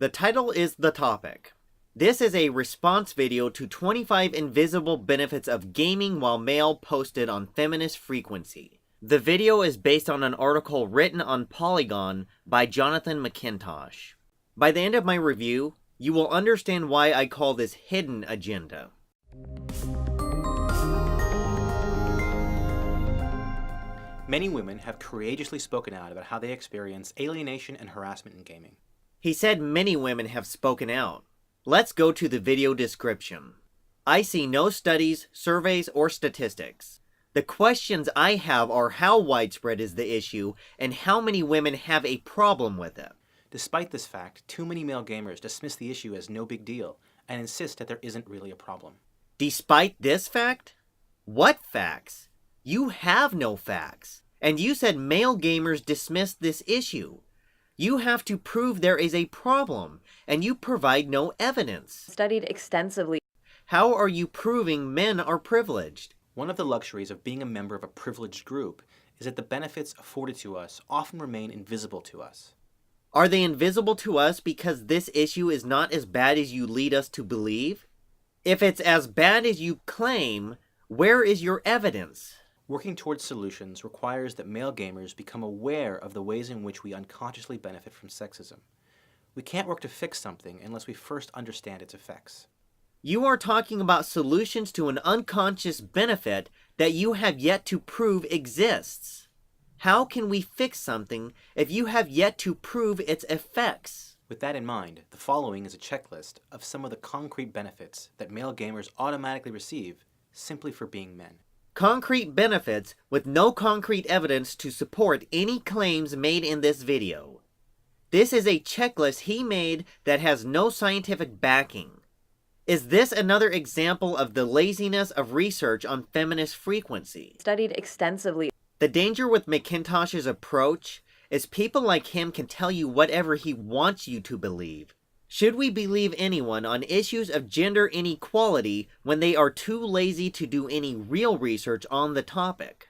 The title is the topic. This is a response video to 25 invisible benefits of gaming while male posted on Feminist Frequency. The video is based on an article written on Polygon by Jonathan McIntosh. By the end of my review, you will understand why I call this hidden agenda. Many women have courageously spoken out about how they experience alienation and harassment in gaming. He said many women have spoken out. Let's go to the video description. I see no studies, surveys, or statistics. The questions I have are how widespread is the issue and how many women have a problem with it. Despite this fact, too many male gamers dismiss the issue as no big deal and insist that there isn't really a problem. Despite this fact? What facts? You have no facts. And you said male gamers dismiss this issue. You have to prove there is a problem, and you provide no evidence. Studied extensively. How are you proving men are privileged? One of the luxuries of being a member of a privileged group is that the benefits afforded to us often remain invisible to us. Are they invisible to us because this issue is not as bad as you lead us to believe? If it's as bad as you claim, where is your evidence? Working towards solutions requires that male gamers become aware of the ways in which we unconsciously benefit from sexism. We can't work to fix something unless we first understand its effects. You are talking about solutions to an unconscious benefit that you have yet to prove exists. How can we fix something if you have yet to prove its effects? With that in mind, the following is a checklist of some of the concrete benefits that male gamers automatically receive simply for being men. Concrete benefits with no concrete evidence to support any claims made in this video. This is a checklist he made that has no scientific backing. Is this another example of the laziness of research on Feminist Frequency? Studied extensively. The danger with McIntosh's approach is people like him can tell you whatever he wants you to believe. Should we believe anyone on issues of gender inequality when they are too lazy to do any real research on the topic?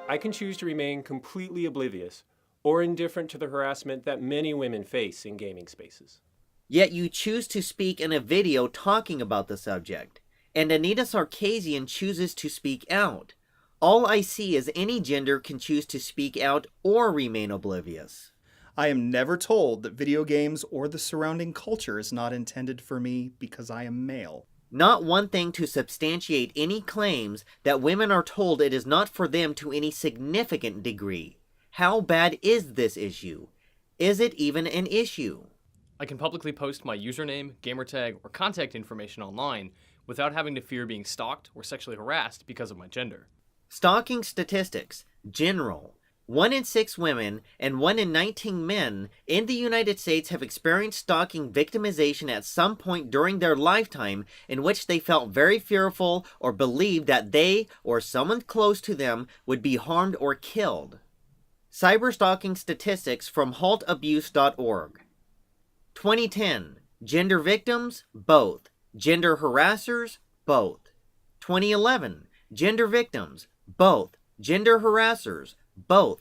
I can choose to remain completely oblivious or indifferent to the harassment that many women face in gaming spaces. Yet you choose to speak in a video talking about the subject, and Anita Sarkeesian chooses to speak out. All I see is any gender can choose to speak out or remain oblivious. I am never told that video games or the surrounding culture is not intended for me because I am male. Not one thing to substantiate any claims that women are told it is not for them to any significant degree. How bad is this issue? Is it even an issue? I can publicly post my username, gamertag, or contact information online without having to fear being stalked or sexually harassed because of my gender. Stalking statistics, general. 1 in 6 women and 1 in 19 men in the United States have experienced stalking victimization at some point during their lifetime in which they felt very fearful or believed that they or someone close to them would be harmed or killed. Cyberstalking statistics from haltabuse.org. 2010. Gender victims, both. Gender harassers, both. 2011. Gender victims, both. Gender harassers, both.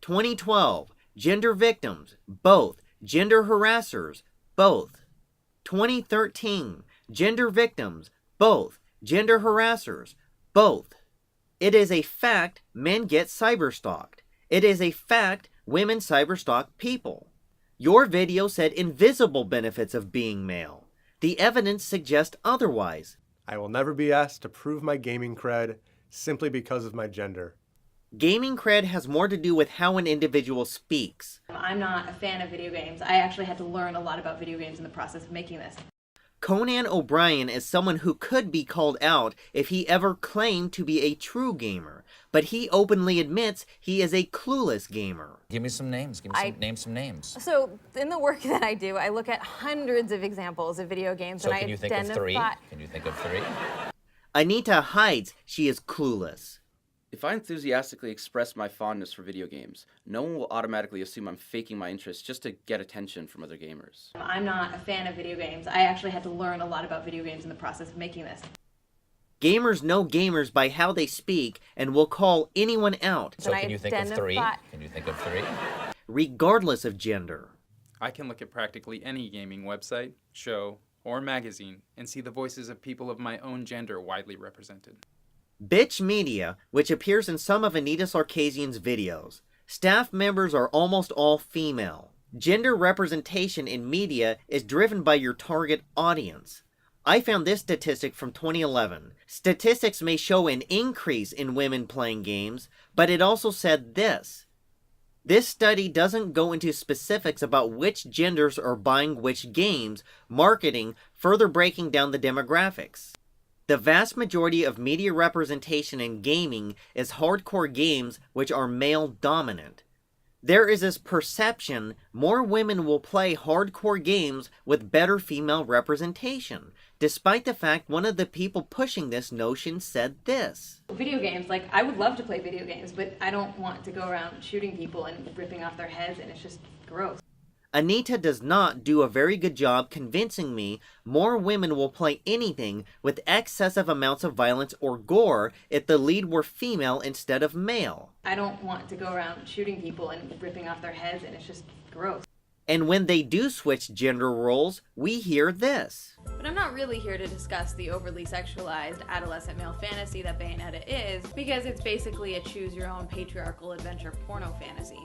2012. Gender victims, both. Gender harassers, both. 2013. Gender victims, both. Gender harassers, both. It is a fact men get cyberstalked. It is a fact women cyberstalk people. Your video said invisible benefits of being male. The evidence suggests otherwise. I will never be asked to prove my gaming cred simply because of my gender. Gaming cred has more to do with how an individual speaks. I'm not a fan of video games. I actually had to learn a lot about video games in the process of making this. Conan O'Brien is someone who could be called out if he ever claimed to be a true gamer, but he openly admits he is a clueless gamer. Give me some names. Name some names. So in the work that I do, I look at hundreds of examples of video games, So and can you think of 3? Can you think of 3? Anita hides she is clueless. If I enthusiastically express my fondness for video games, no one will automatically assume I'm faking my interest just to get attention from other gamers. I'm not a fan of video games. I actually had to learn a lot about video games in the process of making this. Gamers know gamers by how they speak and will call anyone out. So can you think of three? Can you think of three? Regardless of gender. I can look at practically any gaming website, show, or magazine and see the voices of people of my own gender widely represented. Bitch Media, which appears in some of Anita Sarkeesian's videos. Staff members are almost all female. Gender representation in media is driven by your target audience. I found this statistic from 2011. Statistics may show an increase in women playing games, but it also said this. This study doesn't go into specifics about which genders are buying which games, marketing, further breaking down the demographics. The vast majority of media representation in gaming is hardcore games which are male-dominant. There is this perception more women will play hardcore games with better female representation, despite the fact one of the people pushing this notion said this. Video games, like, I would love to play video games, but I don't want to go around shooting people and ripping off their heads, and it's just gross. Anita does not do a very good job convincing me more women will play anything with excessive amounts of violence or gore if the lead were female instead of male. I don't want to go around shooting people and ripping off their heads, and it's just gross. And when they do switch gender roles, we hear this. But I'm not really here to discuss the overly sexualized adolescent male fantasy that Bayonetta is, because it's basically a choose-your-own patriarchal adventure porno fantasy.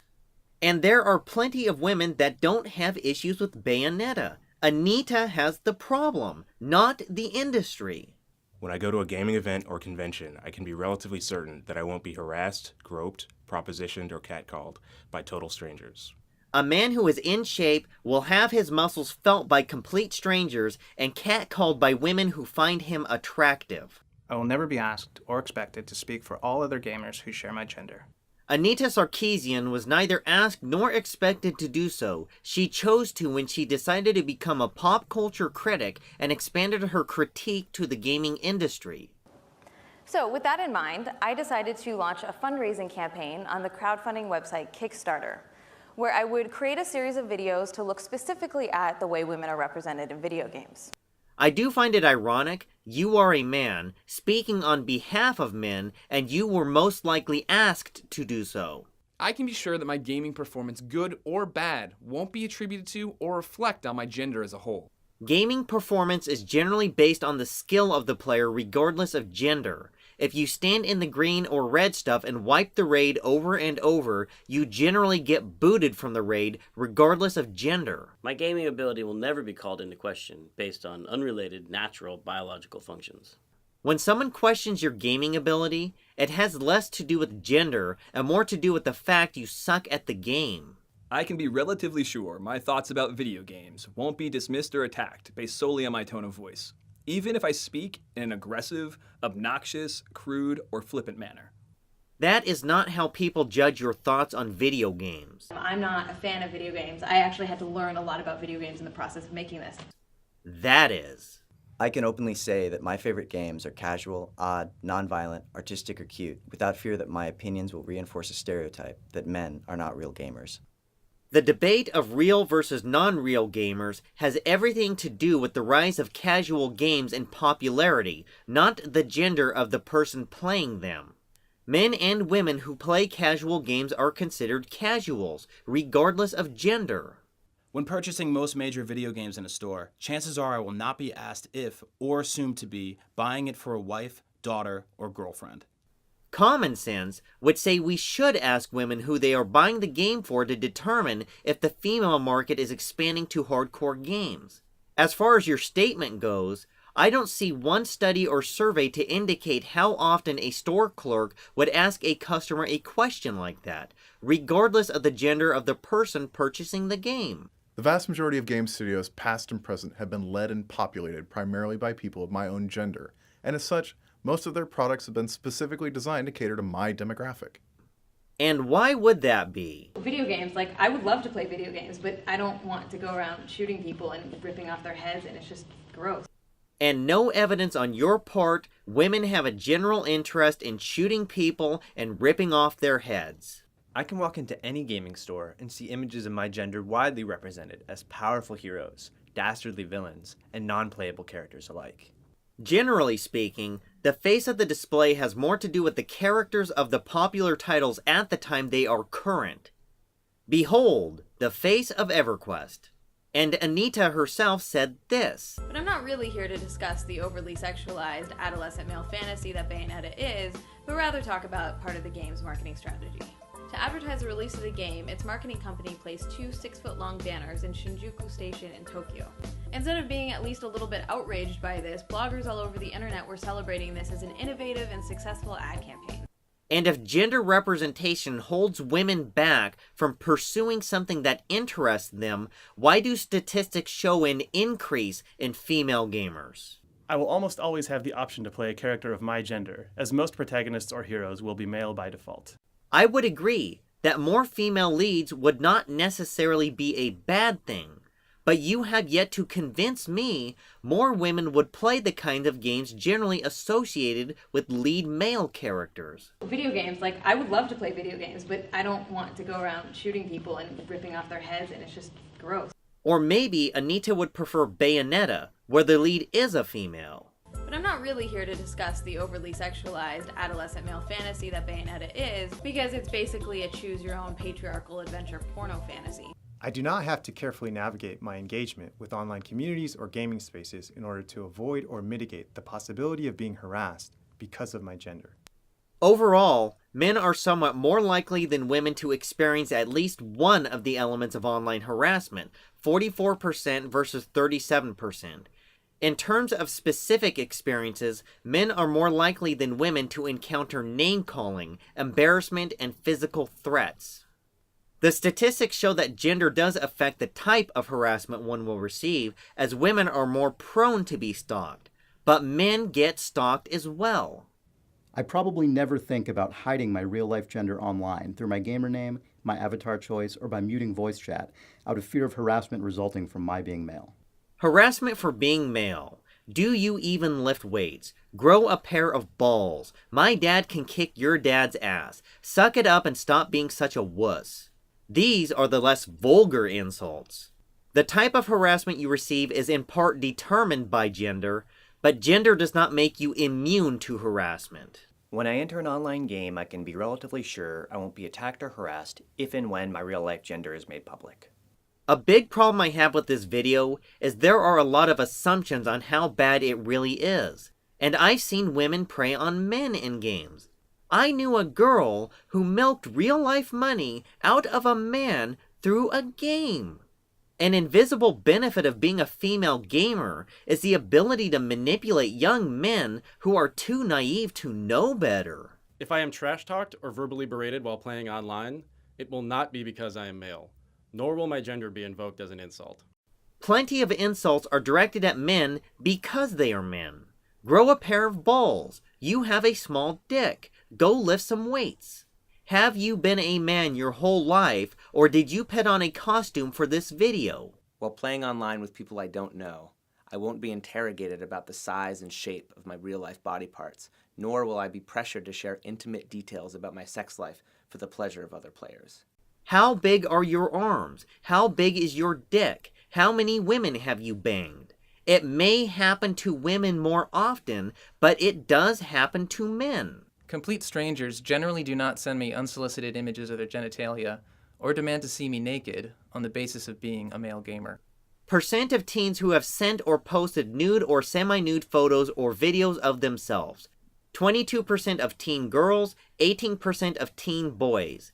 And there are plenty of women that don't have issues with Bayonetta. Anita has the problem, not the industry. When I go to a gaming event or convention, I can be relatively certain that I won't be harassed, groped, propositioned, or catcalled by total strangers. A man who is in shape will have his muscles felt by complete strangers and catcalled by women who find him attractive. I will never be asked or expected to speak for all other gamers who share my gender. Anita Sarkeesian was neither asked nor expected to do so. She chose to when she decided to become a pop culture critic and expanded her critique to the gaming industry. So with that in mind, I decided to launch a fundraising campaign on the crowdfunding website Kickstarter, where I would create a series of videos to look specifically at the way women are represented in video games. I do find it ironic, you are a man, speaking on behalf of men, and you were most likely asked to do so. I can be sure that my gaming performance, good or bad, won't be attributed to or reflect on my gender as a whole. Gaming performance is generally based on the skill of the player regardless of gender. If you stand in the green or red stuff and wipe the raid over and over, you generally get booted from the raid regardless of gender. My gaming ability will never be called into question based on unrelated natural biological functions. When someone questions your gaming ability, it has less to do with gender and more to do with the fact you suck at the game. I can be relatively sure my thoughts about video games won't be dismissed or attacked based solely on my tone of voice, even if I speak in an aggressive, obnoxious, crude, or flippant manner. That is not how people judge your thoughts on video games. I'm not a fan of video games. I actually had to learn a lot about video games in the process of making this. That is. I can openly say that my favorite games are casual, odd, non-violent, artistic, or cute, without fear that my opinions will reinforce a stereotype that men are not real gamers. The debate of real versus non-real gamers has everything to do with the rise of casual games in popularity, not the gender of the person playing them. Men and women who play casual games are considered casuals, regardless of gender. When purchasing most major video games in a store, chances are I will not be asked if, or assumed to be, buying it for a wife, daughter, or girlfriend. Common sense would say we should ask women who they are buying the game for to determine if the female market is expanding to hardcore games. As far as your statement goes, I don't see one study or survey to indicate how often a store clerk would ask a customer a question like that, regardless of the gender of the person purchasing the game. The vast majority of game studios, past and present, have been led and populated primarily by people of my own gender, and as such, most of their products have been specifically designed to cater to my demographic. And why would that be? Video games, like, I would love to play video games, but I don't want to go around shooting people and ripping off their heads, and it's just gross. And no evidence on your part, women have a general interest in shooting people and ripping off their heads. I can walk into any gaming store and see images of my gender widely represented as powerful heroes, dastardly villains, and non-playable characters alike. Generally speaking, the face of the display has more to do with the characters of the popular titles at the time they are current. Behold, the face of EverQuest. And Anita herself said this. But I'm not really here to discuss the overly sexualized adolescent male fantasy that Bayonetta is, but rather talk about part of the game's marketing strategy. To advertise the release of the game, its marketing company placed 2 6-foot-long banners in Shinjuku Station in Tokyo. Instead of being at least a little bit outraged by this, bloggers all over the internet were celebrating this as an innovative and successful ad campaign. And if gender representation holds women back from pursuing something that interests them, why do statistics show an increase in female gamers? I will almost always have the option to play a character of my gender, as most protagonists or heroes will be male by default. I would agree that more female leads would not necessarily be a bad thing, but you have yet to convince me more women would play the kind of games generally associated with lead male characters. Video games, like, I would love to play video games, but I don't want to go around shooting people and ripping off their heads, and it's just gross. Or maybe Anita would prefer Bayonetta, where the lead is a female. But I'm not really here to discuss the overly sexualized adolescent male fantasy that Bayonetta is, because it's basically a choose-your-own patriarchal adventure porno fantasy. I do not have to carefully navigate my engagement with online communities or gaming spaces in order to avoid or mitigate the possibility of being harassed because of my gender. Overall, men are somewhat more likely than women to experience at least one of the elements of online harassment, 44% versus 37%. In terms of specific experiences, men are more likely than women to encounter name-calling, embarrassment, and physical threats. The statistics show that gender does affect the type of harassment one will receive, as women are more prone to be stalked, but men get stalked as well. I probably never think about hiding my real-life gender online through my gamer name, my avatar choice, or by muting voice chat, out of fear of harassment resulting from my being male. Harassment for being male. Do you even lift weights? Grow a pair of balls. My dad can kick your dad's ass. Suck it up and stop being such a wuss. These are the less vulgar insults. The type of harassment you receive is in part determined by gender, but gender does not make you immune to harassment. When I enter an online game, I can be relatively sure I won't be attacked or harassed if and when my real-life gender is made public. A big problem I have with this video is there are a lot of assumptions on how bad it really is, and I've seen women prey on men in games. I knew a girl who milked real-life money out of a man through a game. An invisible benefit of being a female gamer is the ability to manipulate young men who are too naive to know better. If I am trash-talked or verbally berated while playing online, it will not be because I am male, nor will my gender be invoked as an insult. Plenty of insults are directed at men because they are men. Grow a pair of balls. You have a small dick. Go lift some weights. Have you been a man your whole life, or did you put on a costume for this video? While playing online with people I don't know, I won't be interrogated about the size and shape of my real-life body parts, nor will I be pressured to share intimate details about my sex life for the pleasure of other players. How big are your arms? How big is your dick? How many women have you banged? It may happen to women more often, but it does happen to men. Complete strangers generally do not send me unsolicited images of their genitalia or demand to see me naked on the basis of being a male gamer. Percent of teens who have sent or posted nude or semi-nude photos or videos of themselves. 22% of teen girls, 18% of teen boys.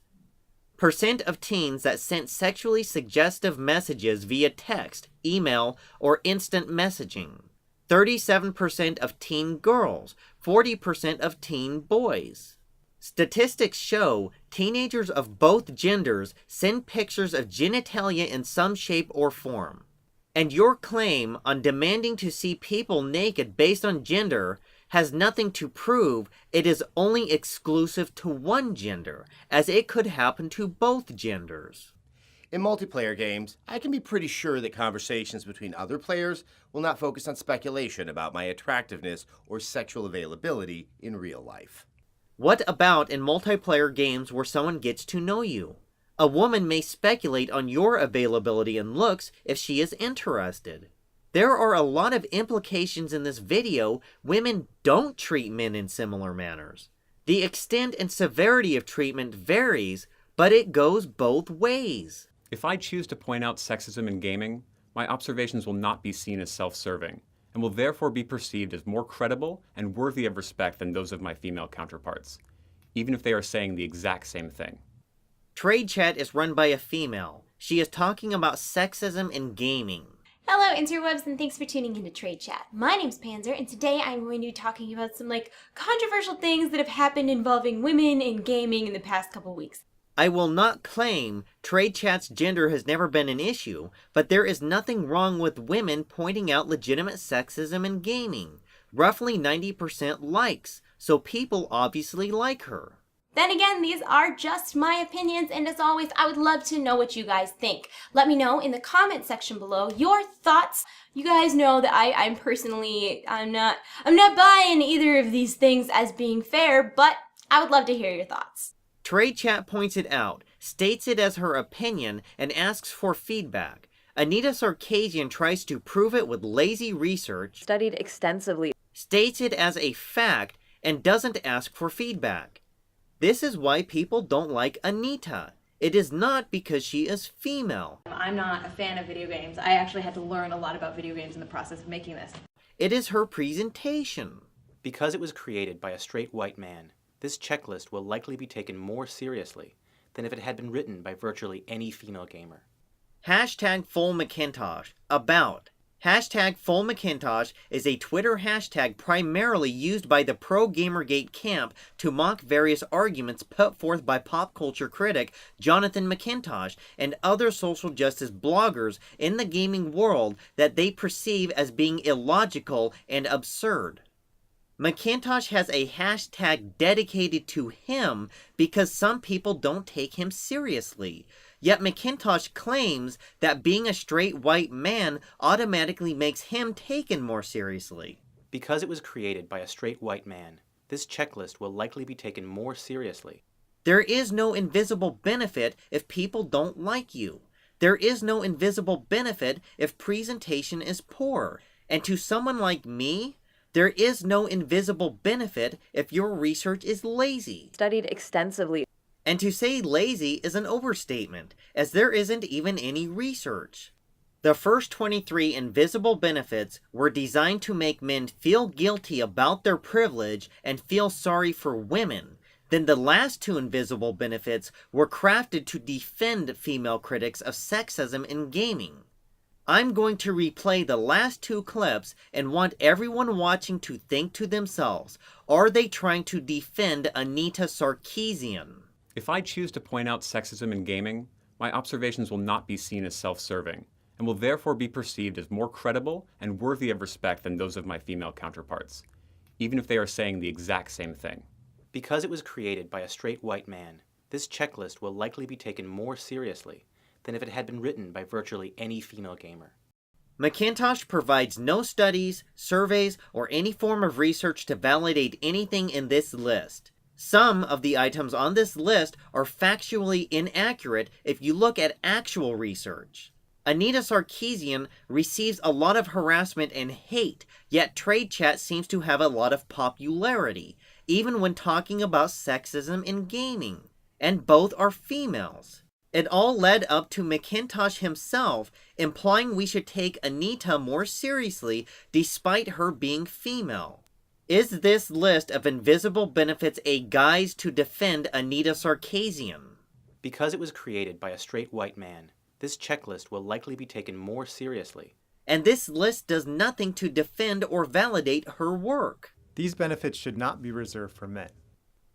Percent of teens that sent sexually suggestive messages via text, email, or instant messaging. 37% of teen girls, 40% of teen boys. Statistics show teenagers of both genders send pictures of genitalia in some shape or form. And your claim on demanding to see people naked based on gender has nothing to prove it is only exclusive to one gender, as it could happen to both genders. In multiplayer games, I can be pretty sure that conversations between other players will not focus on speculation about my attractiveness or sexual availability in real life. What about in multiplayer games where someone gets to know you? A woman may speculate on your availability and looks if she is interested. There are a lot of implications in this video. Women don't treat men in similar manners. The extent and severity of treatment varies, but it goes both ways. If I choose to point out sexism in gaming, my observations will not be seen as self-serving, and will therefore be perceived as more credible and worthy of respect than those of my female counterparts, even if they are saying the exact same thing. Trade chat is run by a female. She is talking about sexism in gaming. Hello interwebs, and thanks for tuning into Trade Chat. My name's Panzer, and today I'm going to be talking about some controversial things that have happened involving women in gaming in the past couple weeks. I will not claim trade chat's gender has never been an issue, but there is nothing wrong with women pointing out legitimate sexism in gaming. Roughly 90% likes, so people obviously like her. Then again, these are just my opinions, and as always, I would love to know what you guys think. Let me know in the comment section below your thoughts. You guys know that I'm personally, I'm not buying either of these things as being fair, but I would love to hear your thoughts. Trade chat points it out, states it as her opinion, and asks for feedback. Anita Sarkeesian tries to prove it with lazy research, studied extensively, states it as a fact, and doesn't ask for feedback. This is why people don't like Anita. It is not because she is female. I'm not a fan of video games. I actually had to learn a lot about video games in the process of making this. It is her presentation. Because it was created by a straight white man, this checklist will likely be taken more seriously than if it had been written by virtually any female gamer. Hashtag Full Macintosh. About. Hashtag Full Macintosh is a Twitter hashtag primarily used by the pro-Gamergate camp to mock various arguments put forth by pop culture critic Jonathan McIntosh and other social justice bloggers in the gaming world that they perceive as being illogical and absurd. McIntosh has a hashtag dedicated to him because some people don't take him seriously. Yet McIntosh claims that being a straight white man automatically makes him taken more seriously. Because it was created by a straight white man, this checklist will likely be taken more seriously. There is no invisible benefit if people don't like you. There is no invisible benefit if presentation is poor. And to someone like me, there is no invisible benefit if your research is lazy. Studied extensively. And to say lazy is an overstatement, as there isn't even any research. The first 23 invisible benefits were designed to make men feel guilty about their privilege and feel sorry for women. Then the last 2 invisible benefits were crafted to defend female critics of sexism in gaming. I'm going to replay the last 2 clips and want everyone watching to think to themselves, are they trying to defend Anita Sarkeesian? If I choose to point out sexism in gaming, my observations will not be seen as self-serving, and will therefore be perceived as more credible and worthy of respect than those of my female counterparts, even if they are saying the exact same thing. Because it was created by a straight white man, this checklist will likely be taken more seriously than if it had been written by virtually any female gamer. McIntosh provides no studies, surveys, or any form of research to validate anything in this list. Some of the items on this list are factually inaccurate if you look at actual research. Anita Sarkeesian receives a lot of harassment and hate, yet trade chat seems to have a lot of popularity, even when talking about sexism in gaming. And both are females. It all led up to McIntosh himself implying we should take Anita more seriously despite her being female. Is this list of invisible benefits a guise to defend Anita Sarkeesian? Because it was created by a straight white man, this checklist will likely be taken more seriously. And this list does nothing to defend or validate her work. These benefits should not be reserved for men.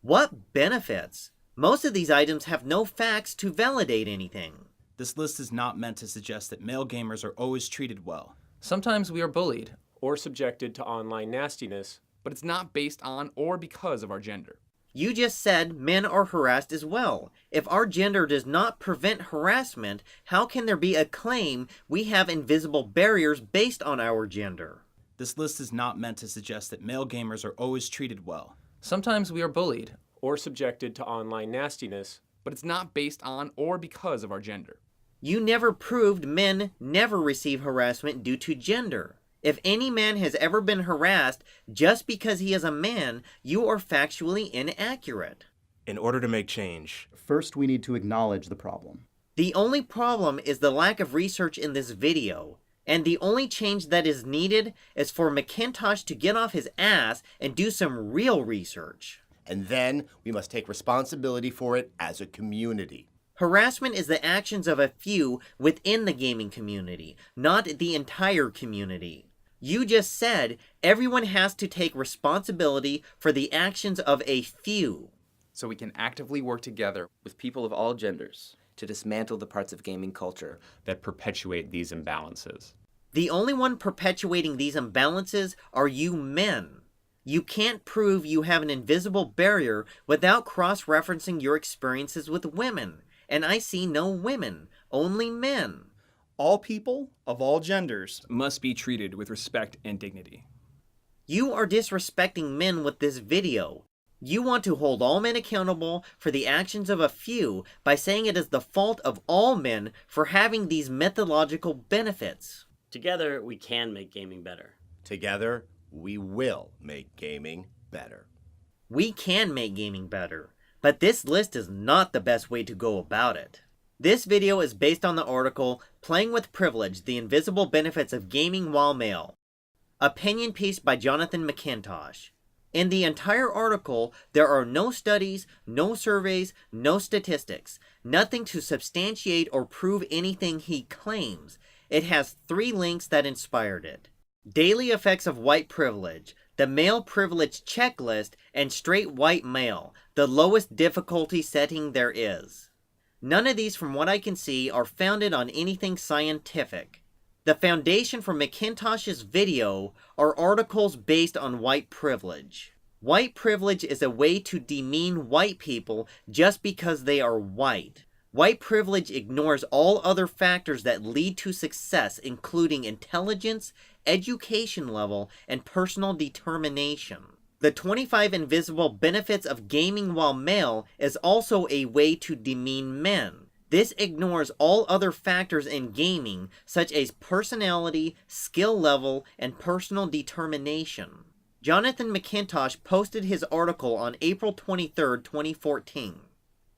What benefits? Most of these items have no facts to validate anything. This list is not meant to suggest that male gamers are always treated well. Sometimes we are bullied. Or subjected to online nastiness, but it's not based on or because of our gender. You just said men are harassed as well. If our gender does not prevent harassment, how can there be a claim we have invisible barriers based on our gender? This list is not meant to suggest that male gamers are always treated well. Sometimes we are bullied. Or subjected to online nastiness, but it's not based on or because of our gender. You never proved men never receive harassment due to gender. If any man has ever been harassed just because he is a man, you are factually inaccurate. In order to make change, first we need to acknowledge the problem. The only problem is the lack of research in this video, and the only change that is needed is for McIntosh to get off his ass and do some real research. And then we must take responsibility for it as a community. Harassment is the actions of a few within the gaming community, not the entire community. You just said everyone has to take responsibility for the actions of a few. So we can actively work together with people of all genders to dismantle the parts of gaming culture that perpetuate these imbalances. The only one perpetuating these imbalances are you men. You can't prove you have an invisible barrier without cross-referencing your experiences with women. And I see no women, only men. All people of all genders must be treated with respect and dignity. You are disrespecting men with this video. You want to hold all men accountable for the actions of a few by saying it is the fault of all men for having these methodological benefits. Together, we can make gaming better. Together, we will make gaming better. We can make gaming better, but this list is not the best way to go about it. This video is based on the article, Playing with Privilege, The Invisible Benefits of Gaming While Male. Opinion piece by Jonathan McIntosh. In the entire article, there are no studies, no surveys, no statistics, nothing to substantiate or prove anything he claims. It has 3 links that inspired it. Daily Effects of White Privilege, the Male Privilege Checklist, and Straight White Male, the lowest difficulty setting there is. None of these, from what I can see, are founded on anything scientific. The foundation for McIntosh's video are articles based on white privilege. White privilege is a way to demean white people just because they are white. White privilege ignores all other factors that lead to success, including intelligence, education level, and personal determination. The 25 Invisible Benefits of Gaming While Male is also a way to demean men. This ignores all other factors in gaming, such as personality, skill level, and personal determination. Jonathan McIntosh posted his article on April 23, 2014.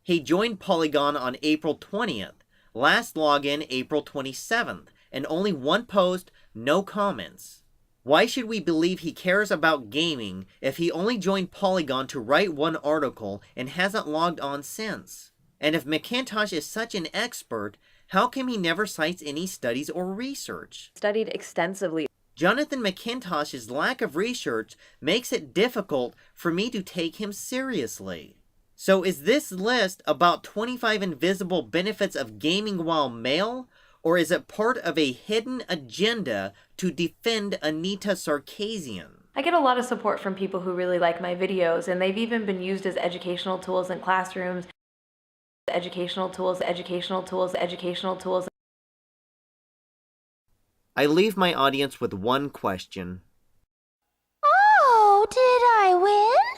He joined Polygon on April 20th, last login April 27th, and only one post, no comments. Why should we believe he cares about gaming if he only joined Polygon to write one article and hasn't logged on since? And if McIntosh is such an expert, how come he never cites any studies or research? Studied extensively. Jonathan McIntosh's lack of research makes it difficult for me to take him seriously. So is this list about 25 invisible benefits of gaming while male? Or is it part of a hidden agenda to defend Anita Sarkeesian? I get a lot of support from people who really like my videos, and they've even been used as educational tools in classrooms. Educational tools. I leave my audience with one question. Oh, did I win?